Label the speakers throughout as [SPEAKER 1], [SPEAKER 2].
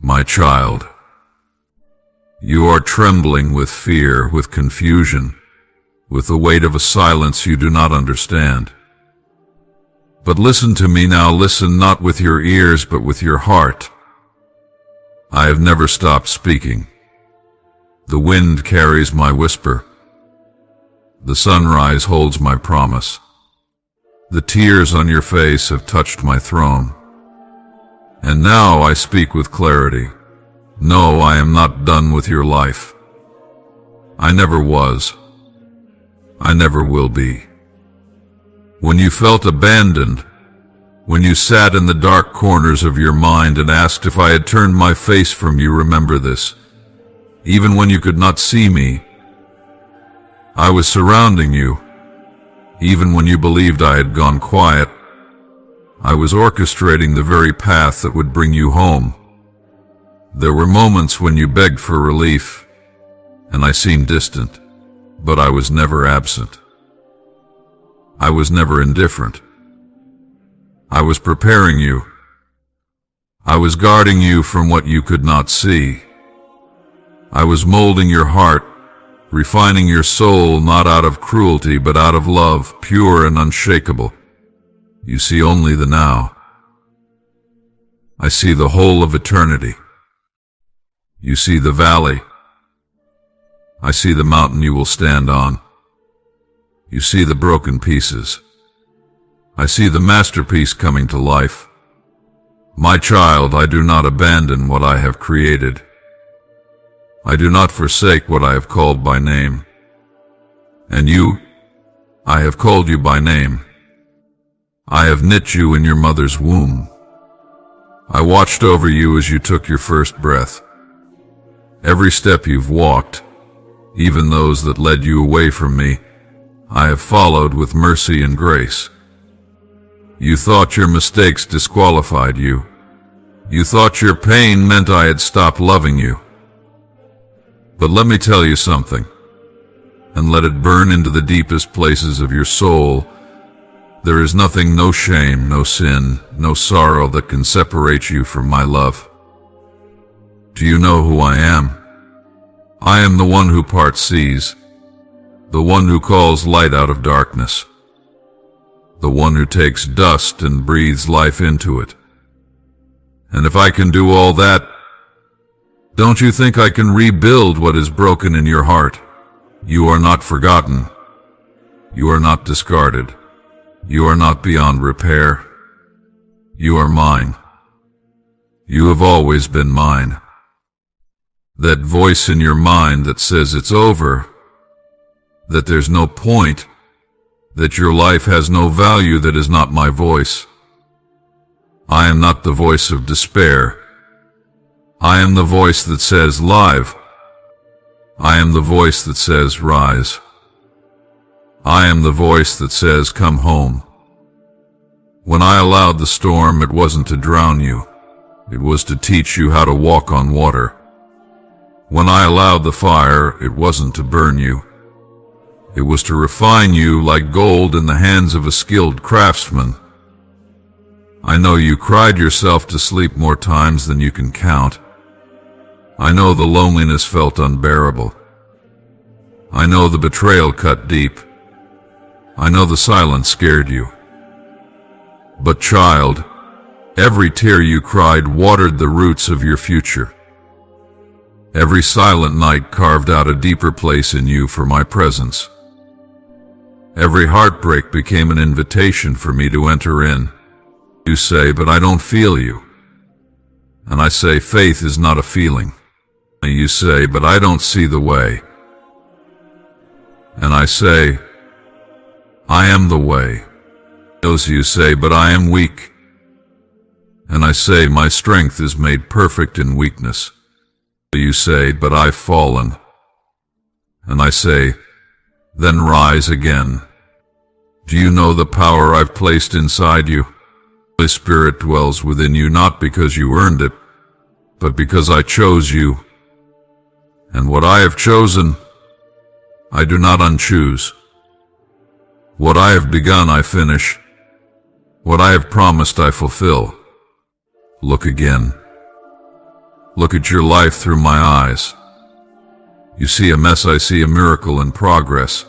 [SPEAKER 1] My child, you are trembling with fear, with confusion, with the weight of a silence you do not understand. But listen to me now, listen not with your ears but with your heart. I have never stopped speaking. The wind carries my whisper. The sunrise holds my promise. The tears on your face have touched my throne. And now I speak with clarity. No, I am not done with your life. I never was. I never will be. When you felt abandoned, when you sat in the dark corners of your mind and asked if I had turned my face from you, remember this. Even when you could not see me, I was surrounding you. Even when you believed I had gone quiet, I was orchestrating the very path that would bring you home. There were moments when you begged for relief, and I seemed distant, but I was never absent. I was never indifferent. I was preparing you. I was guarding you from what you could not see. I was molding your heart, refining your soul, not out of cruelty, but out of love, pure and unshakable. You see only the now. I see the whole of eternity. You see the valley. I see the mountain you will stand on. You see the broken pieces. I see the masterpiece coming to life. My child, I do not abandon what I have created. I do not forsake what I have called by name. And you, I have called you by name. I have knit you in your mother's womb. I watched over you as you took your first breath. Every step you've walked, even those that led you away from me, I have followed with mercy and grace. You thought your mistakes disqualified you. You thought your pain meant I had stopped loving you. But let me tell you something, and let it burn into the deepest places of your soul. There is nothing, no shame, no sin, no sorrow that can separate you from my love. Do you know who I am? I am the one who parts seas, the one who calls light out of darkness, the one who takes dust and breathes life into it. And if I can do all that, don't you think I can rebuild what is broken in your heart? You are not forgotten. You are not discarded. You are not beyond repair. You are mine. You have always been mine. That voice in your mind that says it's over, that there's no point, that your life has no value, that is not my voice. I am not the voice of despair. I am the voice that says live. I am the voice that says rise. I am the voice that says come home. When I allowed the storm, it wasn't to drown you. It was to teach you how to walk on water. When I allowed the fire, it wasn't to burn you. It was to refine you like gold in the hands of a skilled craftsman. I know you cried yourself to sleep more times than you can count. I know the loneliness felt unbearable. I know the betrayal cut deep. I know the silence scared you. But child, every tear you cried watered the roots of your future. Every silent night carved out a deeper place in you for my presence. Every heartbreak became an invitation for me to enter in. You say, but I don't feel you. And I say, faith is not a feeling. You say, but I don't see the way. And I say, I am the way. You say, but I am weak. And I say, my strength is made perfect in weakness. You say, but I've fallen. And I say, then rise again. Do you know the power I've placed inside you? The Holy Spirit dwells within you not because you earned it, but because I chose you. And what I have chosen, I do not unchoose. What I have begun, I finish. What I have promised, I fulfill. Look again. Look at your life through my eyes. You see a mess, I see a miracle in progress.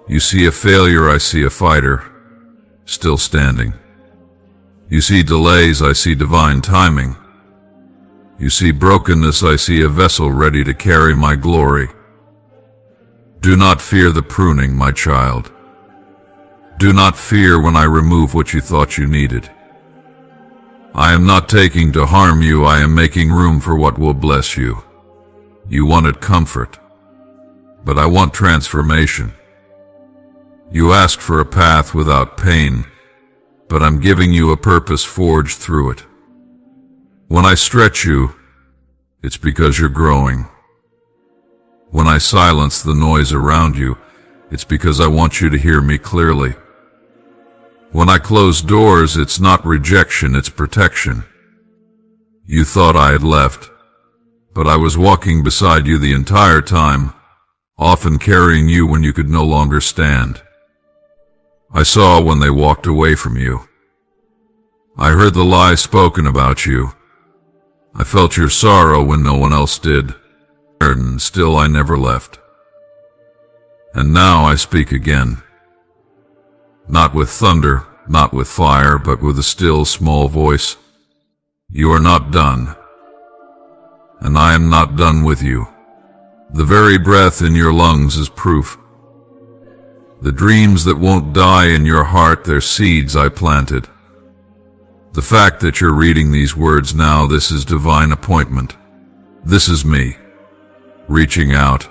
[SPEAKER 1] You see a failure, I see a fighter, still standing. You see delays, I see divine timing. You see brokenness, I see a vessel ready to carry my glory. Do not fear the pruning, my child. Do not fear when I remove what you thought you needed. I am not taking to harm you, I am making room for what will bless you. You wanted comfort, but I want transformation. You asked for a path without pain, but I'm giving you a purpose forged through it. When I stretch you, it's because you're growing. When I silence the noise around you, it's because I want you to hear me clearly. When I close doors, it's not rejection, it's protection. You thought I had left, but I was walking beside you the entire time, often carrying you when you could no longer stand. I saw when they walked away from you. I heard the lies spoken about you. I felt your sorrow when no one else did, and still I never left. And now I speak again. Not with thunder, not with fire, but with a still small voice. You are not done, and I am not done with you. The very breath in your lungs is proof. The dreams that won't die in your heart, they're seeds I planted. The fact that you're reading these words now, this is divine appointment. This is me, reaching out,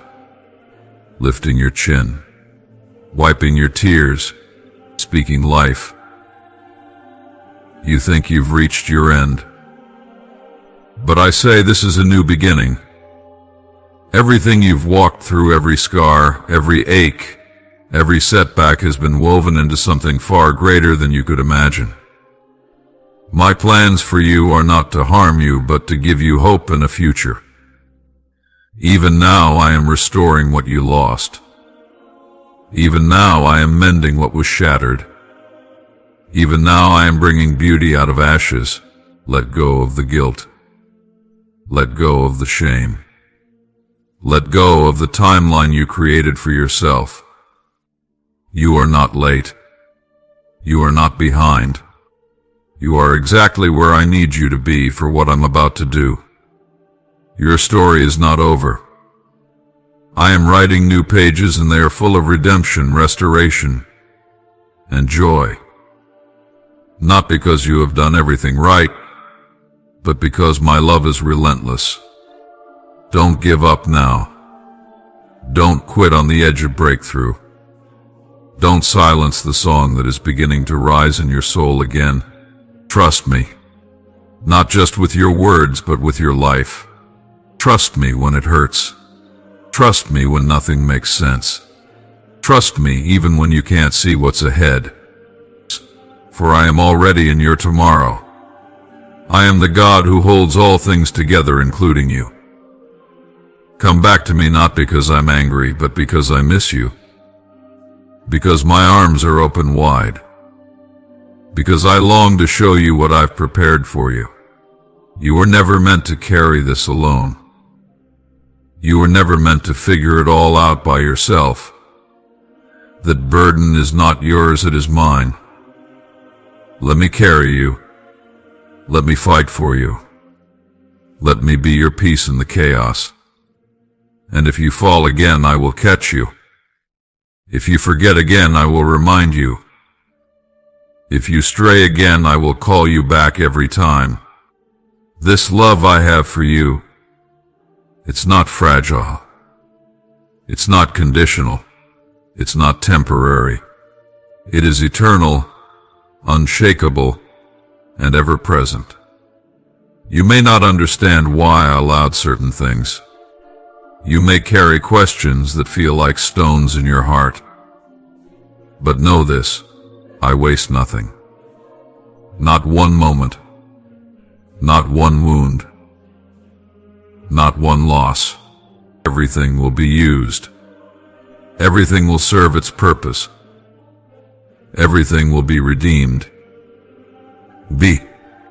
[SPEAKER 1] lifting your chin, wiping your tears, speaking life. You think you've reached your end, but I say this is a new beginning. Everything you've walked through, every scar, every ache, every setback has been woven into something far greater than you could imagine. My plans for you are not to harm you, but to give you hope and a future. Even now I am restoring what you lost. Even now I am mending what was shattered. Even now I am bringing beauty out of ashes. Let go of the guilt. Let go of the shame. Let go of the timeline you created for yourself. You are not late. You are not behind. You are exactly where I need you to be for what I'm about to do. Your story is not over. I am writing new pages, and they are full of redemption, restoration, and joy. Not because you have done everything right, but because my love is relentless. Don't give up now. Don't quit on the edge of breakthrough. Don't silence the song that is beginning to rise in your soul again. Trust me, not just with your words, but with your life. Trust me when it hurts. Trust me when nothing makes sense. Trust me even when you can't see what's ahead. For I am already in your tomorrow. I am the God who holds all things together, including you. Come back to me not because I'm angry, but because I miss you. Because my arms are open wide. Because I long to show you what I've prepared for you. You were never meant to carry this alone. You were never meant to figure it all out by yourself. That burden is not yours, it is mine. Let me carry you. Let me fight for you. Let me be your peace in the chaos. And if you fall again, I will catch you. If you forget again, I will remind you. If you stray again, I will call you back every time. This love I have for you, it's not fragile. It's not conditional. It's not temporary. It is eternal, unshakable, and ever present. You may not understand why I allowed certain things. You may carry questions that feel like stones in your heart. But know this, I waste nothing. Not one moment. Not one wound. Not one loss. Everything will be used. Everything will serve its purpose. Everything will be redeemed. Be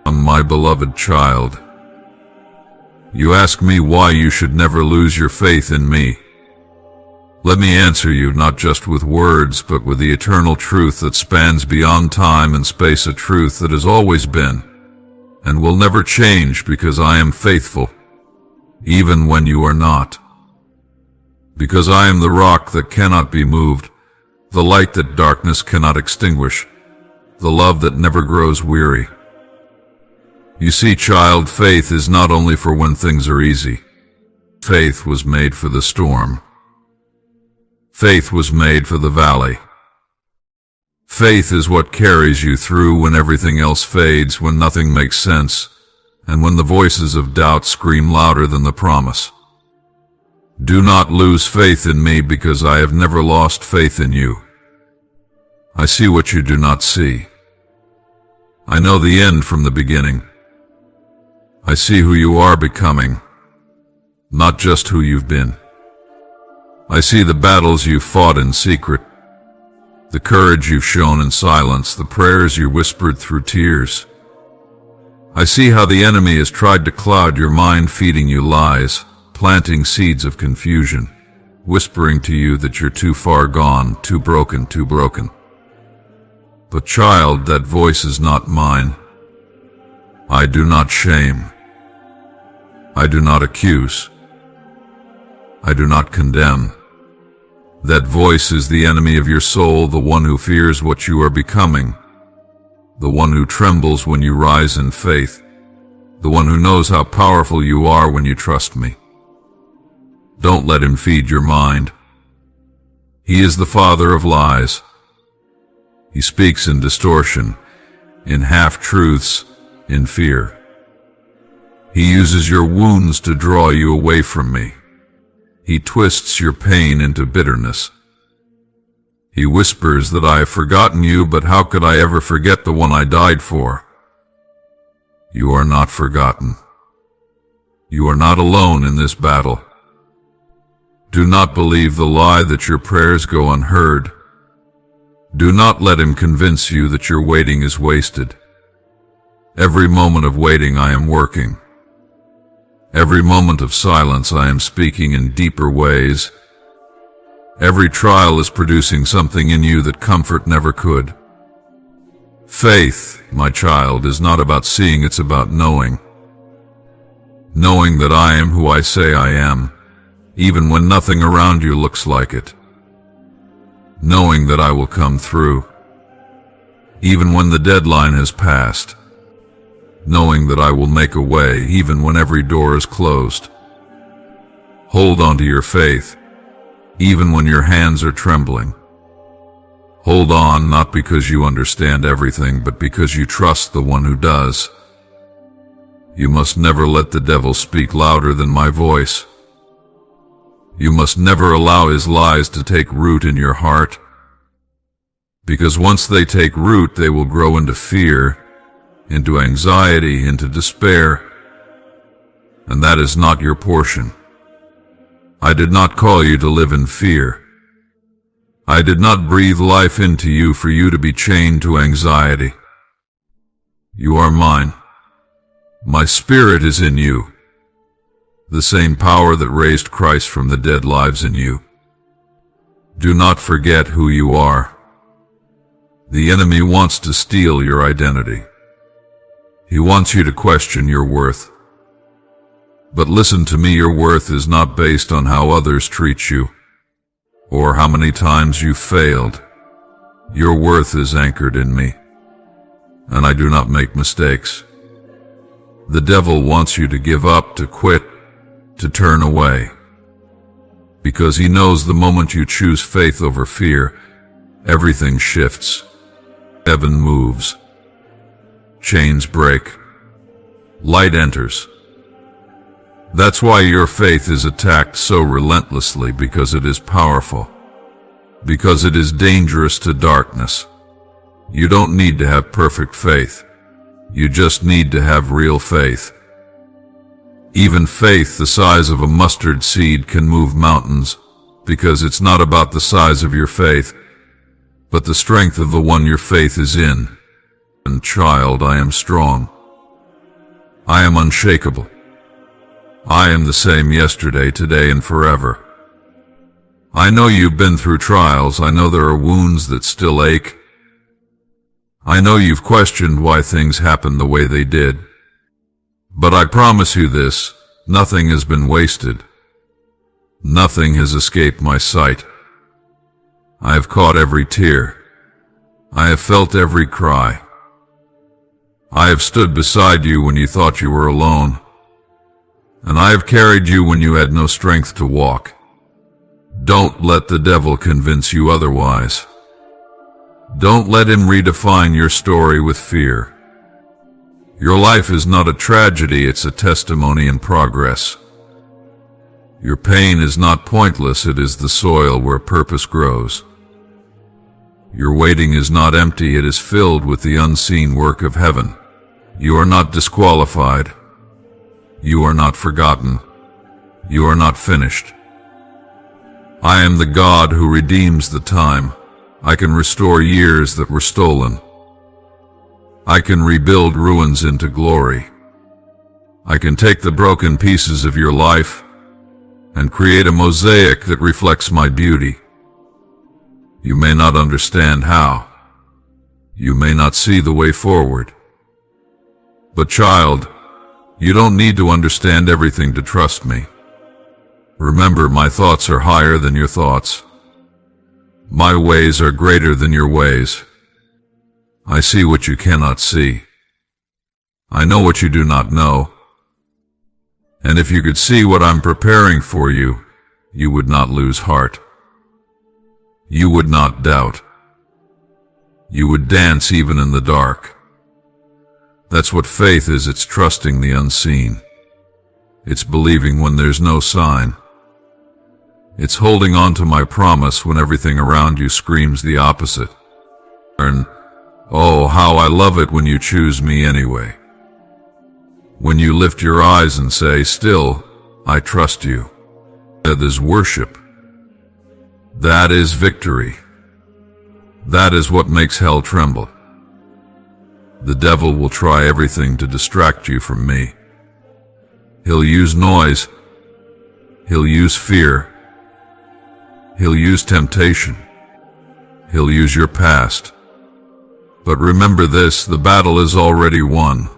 [SPEAKER 1] my beloved child. You ask me why you should never lose your faith in me. Let me answer you not just with words, but with the eternal truth that spans beyond time and space, a truth that has always been and will never change, because I am faithful, even when you are not. Because I am the rock that cannot be moved, the light that darkness cannot extinguish, the love that never grows weary. You see, child, faith is not only for when things are easy. Faith was made for the storm. Faith was made for the valley. Faith is what carries you through when everything else fades, when nothing makes sense, and when the voices of doubt scream louder than the promise. Do not lose faith in me, because I have never lost faith in you. I see what you do not see. I know the end from the beginning. I see who you are becoming, not just who you've been. I see the battles you've fought in secret, the courage you've shown in silence, the prayers you whispered through tears. I see how the enemy has tried to cloud your mind, feeding you lies, planting seeds of confusion, whispering to you that you're too far gone, too broken, too broken. But child, that voice is not mine. I do not shame. I do not accuse. I do not condemn. That voice is the enemy of your soul, the one who fears what you are becoming, the one who trembles when you rise in faith, the one who knows how powerful you are when you trust me. Don't let him feed your mind. He is the father of lies. He speaks in distortion, in half-truths, in fear. He uses your wounds to draw you away from me. He twists your pain into bitterness. He whispers that I have forgotten you, but how could I ever forget the one I died for? You are not forgotten. You are not alone in this battle. Do not believe the lie that your prayers go unheard. Do not let him convince you that your waiting is wasted. Every moment of waiting I am working. Every moment of silence I am speaking in deeper ways. Every trial is producing something in you that comfort never could. Faith, my child, is not about seeing, it's about knowing. Knowing that I am who I say I am, even when nothing around you looks like it. Knowing that I will come through, even when the deadline has passed. Knowing that I will make a way, even when every door is closed. Hold on to your faith, even when your hands are trembling. Hold on, not because you understand everything, but because you trust the one who does. You must never let the devil speak louder than my voice. You must never allow his lies to take root in your heart, because once they take root, they will grow into fear, into anxiety, into despair, and that is not your portion. I did not call you to live in fear. I did not breathe life into you for you to be chained to anxiety. You are mine. My spirit is in you. The same power that raised Christ from the dead lives in you. Do not forget who you are. The enemy wants to steal your identity. He wants you to question your worth. But listen to me, your worth is not based on how others treat you, or how many times you failed. Your worth is anchored in me, and I do not make mistakes. The devil wants you to give up, to quit, to turn away, because he knows the moment you choose faith over fear, everything shifts. Heaven moves. Chains break. Light enters. That's why your faith is attacked so relentlessly, because it is powerful, because it is dangerous to darkness. You don't need to have perfect faith. You just need to have real faith. Even faith the size of a mustard seed can move mountains, because it's not about the size of your faith, but the strength of the one your faith is in. And child, I am strong. I am unshakable. I am the same yesterday, today, and forever. I know you've been through trials. I know there are wounds that still ache. I know you've questioned why things happened the way they did. But I promise you this, nothing has been wasted. Nothing has escaped my sight. I have caught every tear. I have felt every cry. I have stood beside you when you thought you were alone, and I have carried you when you had no strength to walk. Don't let the devil convince you otherwise. Don't let him redefine your story with fear. Your life is not a tragedy, it's a testimony in progress. Your pain is not pointless, it is the soil where purpose grows. Your waiting is not empty, it is filled with the unseen work of heaven. You are not disqualified. You are not forgotten. You are not finished. I am the God who redeems the time. I can restore years that were stolen. I can rebuild ruins into glory. I can take the broken pieces of your life and create a mosaic that reflects my beauty. You may not understand how. You may not see the way forward. But child, you don't need to understand everything to trust me. Remember, my thoughts are higher than your thoughts. My ways are greater than your ways. I see what you cannot see. I know what you do not know. And if you could see what I'm preparing for you, you would not lose heart. You would not doubt. You would dance even in the dark. That's what faith is. It's trusting the unseen. It's believing when there's no sign. It's holding on to my promise when everything around you screams the opposite. And oh, how I love it when you choose me anyway. When you lift your eyes and say, still, I trust you. That is worship. That is victory. That is what makes hell tremble. The devil will try everything to distract you from me. He'll use noise. He'll use fear. He'll use temptation. He'll use your past. But remember this, the battle is already won.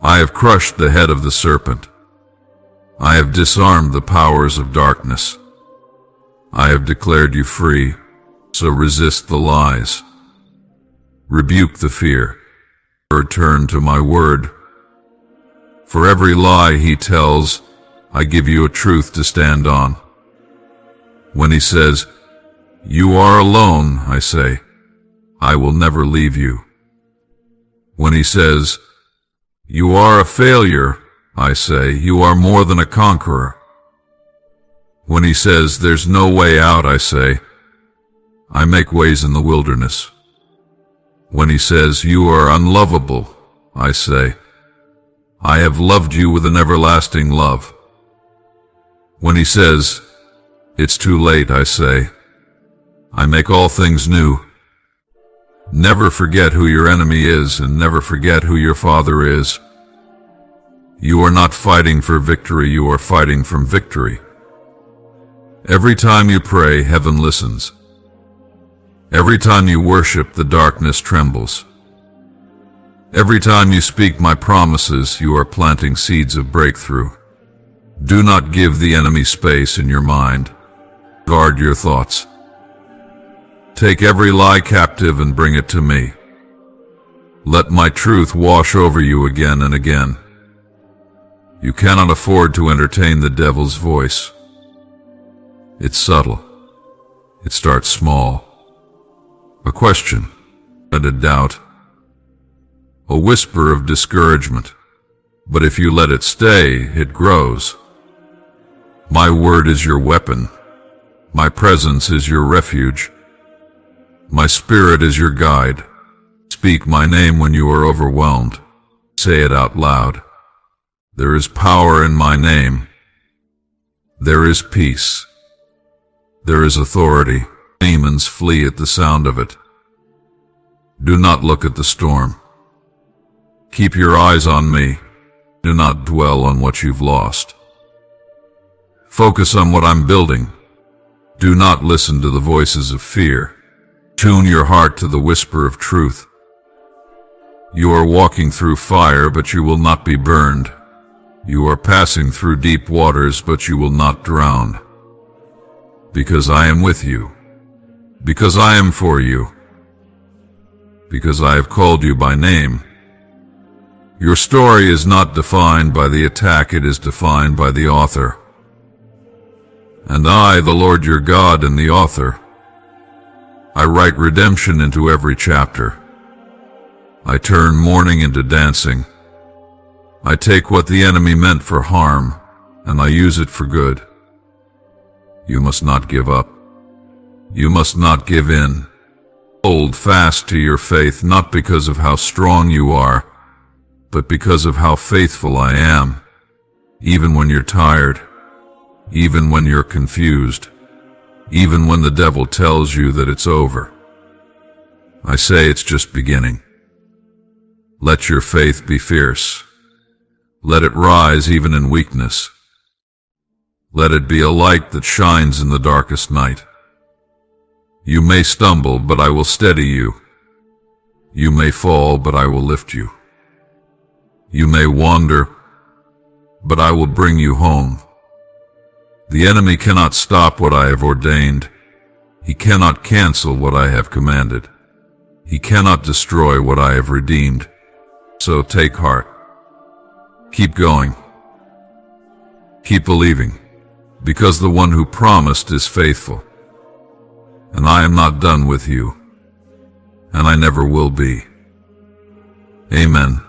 [SPEAKER 1] I have crushed the head of the serpent. I have disarmed the powers of darkness. I have declared you free, so resist the lies. Rebuke the fear. Return to my word. For every lie he tells, I give you a truth to stand on. When he says, you are alone, I say, I will never leave you. When he says, you are a failure, I say, you are more than a conqueror. When he says, there's no way out, I say, I make ways in the wilderness. When he says, you are unlovable, I say, I have loved you with an everlasting love. When he says, it's too late, I say, I make all things new. Never forget who your enemy is, and never forget who your father is. You are not fighting for victory, you are fighting from victory. Every time you pray, heaven listens. Every time you worship, the darkness trembles. Every time you speak my promises, you are planting seeds of breakthrough. Do not give the enemy space in your mind. Guard your thoughts. Take every lie captive and bring it to me. Let my truth wash over you again and again. You cannot afford to entertain the devil's voice. It's subtle. It starts small. A question, and a doubt, a whisper of discouragement. But if you let it stay, it grows. My word is your weapon. My presence is your refuge. My spirit is your guide. Speak my name when you are overwhelmed. Say it out loud. There is power in my name. There is peace. There is authority. Demons flee at the sound of it. Do not look at the storm. Keep your eyes on me. Do not dwell on what you've lost. Focus on what I'm building. Do not listen to the voices of fear. Tune your heart to the whisper of truth. You are walking through fire, but you will not be burned. You are passing through deep waters, but you will not drown. Because I am with you. Because I am for you. Because I have called you by name. Your story is not defined by the attack, it is defined by the author. And I, the Lord your God and the author, I write redemption into every chapter. I turn mourning into dancing. I take what the enemy meant for harm, and I use it for good. You must not give up. You must not give in. Hold fast to your faith, not because of how strong you are, but because of how faithful I am, even when you're tired, even when you're confused, even when the devil tells you that it's over. I say it's just beginning. Let your faith be fierce. Let it rise even in weakness. Let it be a light that shines in the darkest night. You may stumble, but I will steady you. You may fall, but I will lift you. You may wander, but I will bring you home. The enemy cannot stop what I have ordained. He cannot cancel what I have commanded. He cannot destroy what I have redeemed. So take heart. Keep going. Keep believing, because the one who promised is faithful. And I am not done with you, and I never will be. Amen.